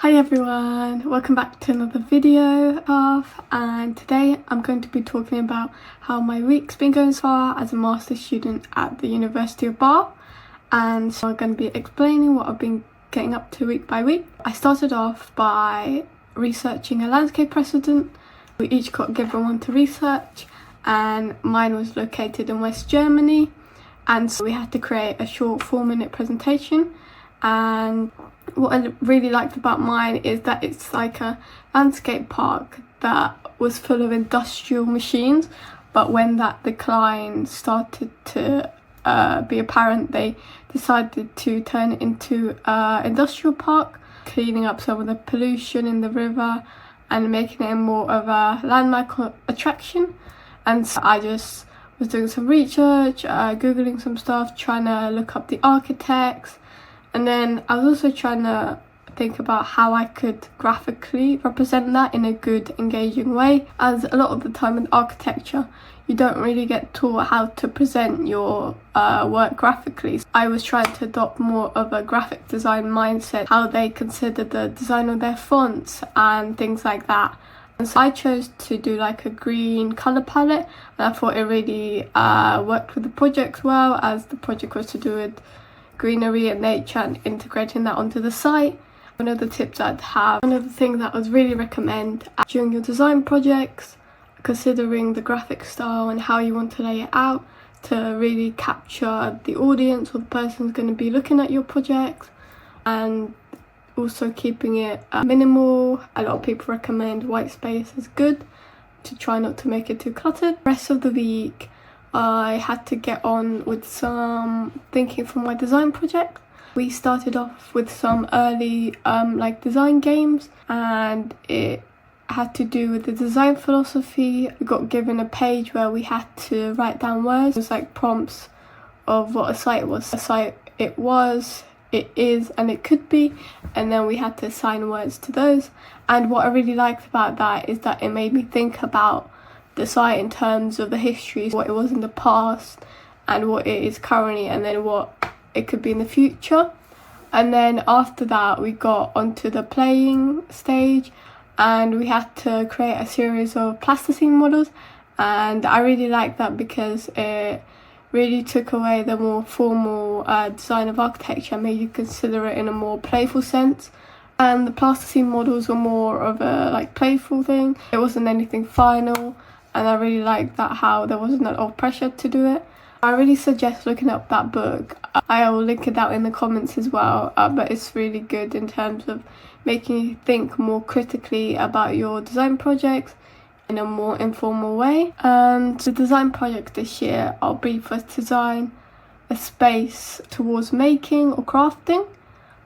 Hi everyone, welcome back to another video and today I'm going to be talking about how my week's been going so far as a master's student at the University of Bath. And so I'm going to be explaining what I've been getting up to week by week. I started off by researching a landscape precedent. We each got given one to research and mine was located in West Germany, and so we had to create a short 4-minute presentation. And what I really liked about mine is that it's like a landscape park that was full of industrial machines, but when that decline started to be apparent, they decided to turn it into an industrial park, cleaning up some of the pollution in the river and making it more of a landmark attraction. And so I just was doing some research, googling some stuff, trying to look up the architects. And then I was also trying to think about how I could graphically represent that in a good, engaging way, as a lot of the time in architecture, you don't really get taught how to present your work graphically. So I was trying to adopt more of a graphic design mindset, how they consider the design of their fonts and things like that. And so I chose to do like a green colour palette, and I thought it really worked with the project well, as the project was to do with greenery and nature and integrating that onto the site. One of the tips I'd have, one of the things that I would really recommend during your design projects, considering the graphic style and how you want to lay it out to really capture the audience or the person who's going to be looking at your project, and also keeping it minimal. A lot of people recommend white space is good to try not to make it too cluttered. The rest of the week I had to get on with some thinking for my design project. We started off with some early design games, and it had to do with the design philosophy. We got given a page where we had to write down words. It was like prompts of what a site was. A site it was, it is, and it could be, and then we had to assign words to those. And what I really liked about that is that it made me think about the site in terms of the history, what it was in the past and what it is currently, and then what it could be in the future. And then after that we got onto the playing stage, and we had to create a series of plasticine models, and I really liked that because it really took away the more formal design of architecture and made you consider it in a more playful sense. And the plasticine models were more of a playful thing, it wasn't anything final. And I really liked that, how there wasn't a lot of pressure to do it. I really suggest looking up that book. I will link it out in the comments as well, but it's really good in terms of making you think more critically about your design projects in a more informal way. And the design project this year, I'll be for design a space towards making or crafting,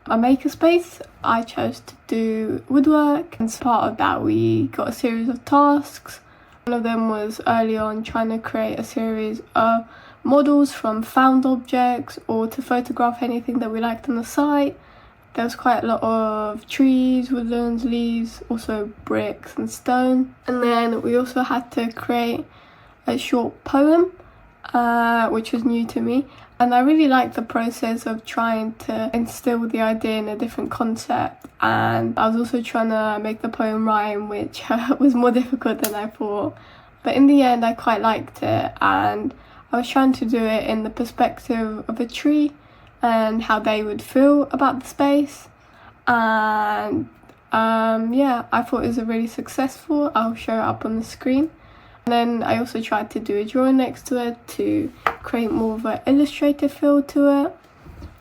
a makerspace. I chose to do woodwork, and as part of that we got a series of tasks. One of them was early on trying to create a series of models from found objects or to photograph anything that we liked on the site. There was quite a lot of trees, woodlands, leaves, also bricks and stone. And then we also had to create a short poem, which was new to me. And I really liked the process of trying to instill the idea in a different concept. And I was also trying to make the poem rhyme, which was more difficult than I thought. But in the end, I quite liked it. And I was trying to do it in the perspective of a tree and how they would feel about the space. And I thought it was really successful. I'll show it up on the screen. And then I also tried to do a drawing next to it to create more of an illustrative feel to it,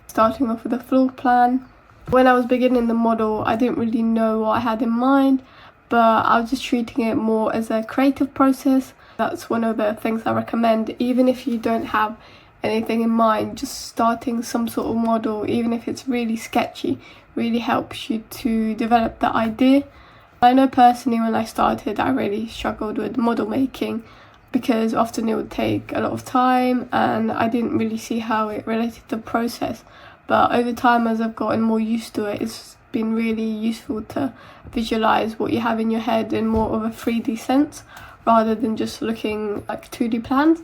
starting off with a floor plan. When I was beginning the model, I didn't really know what I had in mind, but I was just treating it more as a creative process. That's one of the things I recommend. Even if you don't have anything in mind, just starting some sort of model, even if it's really sketchy, really helps you to develop the idea. I know personally when I started, I really struggled with model making because often it would take a lot of time and I didn't really see how it related to the process. But over time, as I've gotten more used to it, it's been really useful to visualize what you have in your head in more of a 3D sense rather than just looking like 2D plans.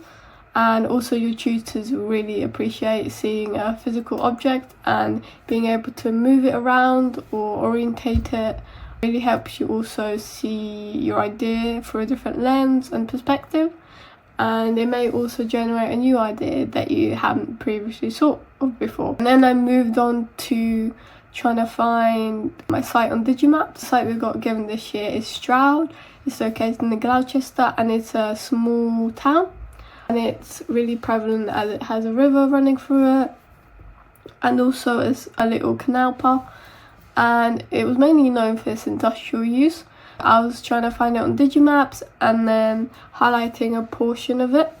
And also your tutors really appreciate seeing a physical object and being able to move it around or orientate it. Really helps you also see your idea through a different lens and perspective, and it may also generate a new idea that you haven't previously thought of before. And then I moved on to trying to find my site on Digimap. The site we got given this year is Stroud. It's located in Gloucester and it's a small town, and it's really prevalent as it has a river running through it, and also it's a little canal path, and it was mainly known for its industrial use. I was trying to find it on Digimaps and then highlighting a portion of it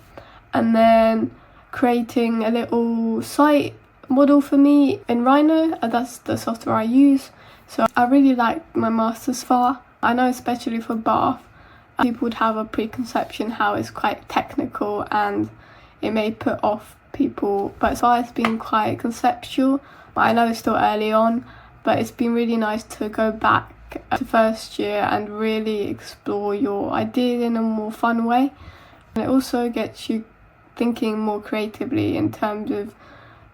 and then creating a little site model for me in Rhino, and that's the software I use. So I really liked my master's far. I know especially for Bath, people would have a preconception how it's quite technical and it may put off people, but so far it's been quite conceptual. I know it's still early on, but it's been really nice to go back to first year and really explore your ideas in a more fun way. And it also gets you thinking more creatively in terms of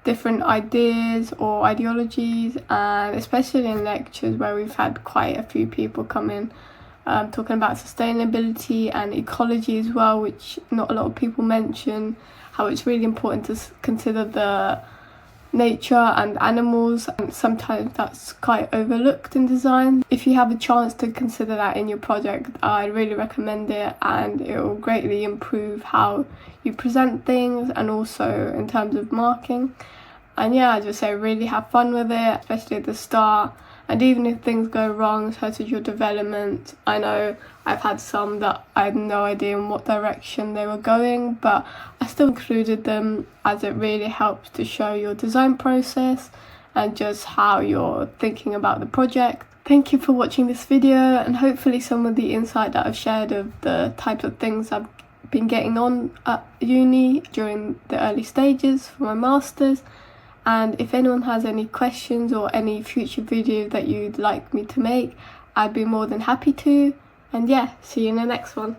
different ideas or ideologies, and especially in lectures where we've had quite a few people come in talking about sustainability and ecology as well, which not a lot of people mention, how it's really important to consider the nature and animals, and sometimes that's quite overlooked in design. If you have a chance to consider that in your project, I really recommend it, and it will greatly improve how you present things and also in terms of marking. And yeah, I just say really have fun with it, especially at the start. And even if things go wrong, such as your development, I know I've had some that I had no idea in what direction they were going, but I still included them as it really helps to show your design process and just how you're thinking about the project. Thank you for watching this video, and hopefully some of the insight that I've shared of the types of things I've been getting on at uni during the early stages for my masters. And if anyone has any questions or any future videos that you'd like me to make, I'd be more than happy to. And yeah, see you in the next one.